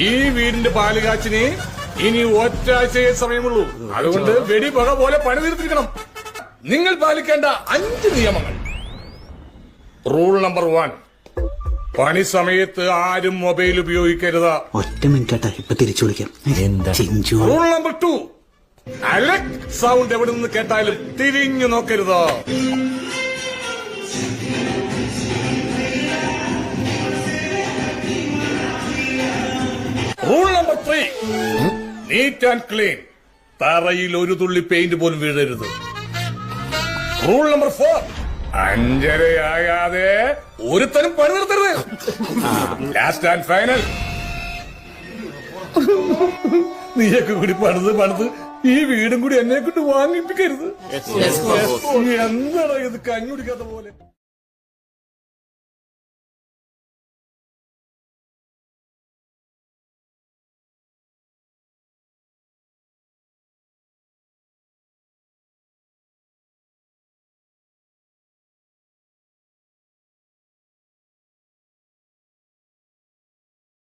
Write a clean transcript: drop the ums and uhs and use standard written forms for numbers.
ഈ വീടിന്റെ പാലുകാച്ചിന് ഇനി ഒറ്റാഴ്ചയെ സമയമുള്ളൂ. അതുകൊണ്ട് വെടിപക പോലെ പണി തീർത്തിരിക്കണം. നിങ്ങൾ പാലിക്കേണ്ട 5 നിയമങ്ങൾ. റൂൾ നമ്പർ 1, പണി സമയത്ത് ആരും മൊബൈൽ ഉപയോഗിക്കരുത്. ഒറ്റ മിനിറ്റ് ഇപ്പൊ തിരിച്ചു വിളിക്കാം. റൂൾ നമ്പർ 2, അലക് സൗണ്ട് എവിടെ നിന്ന് കേട്ടാലും തിരിഞ്ഞു നോക്കരുത്. Rule number 3, neat and clean. തറയിൽ ഒരു തുള്ളി പെയിന്റ് പോലും വീഴരുത്. റൂൾ നമ്പർ 4, 5:30 ഒരുത്തനും പണി നിർത്തരുത്. ലാസ്റ്റ് ആൻഡ് ഫൈനൽ, നീയൊക്കെ കൂടി പണിത് ഈ വീടും കൂടി എന്നെ കൊണ്ട് വാങ്ങിപ്പിക്കരുത്. എന്താണോ ഇത് കഞ്ഞുടിക്കാത്ത പോലെ.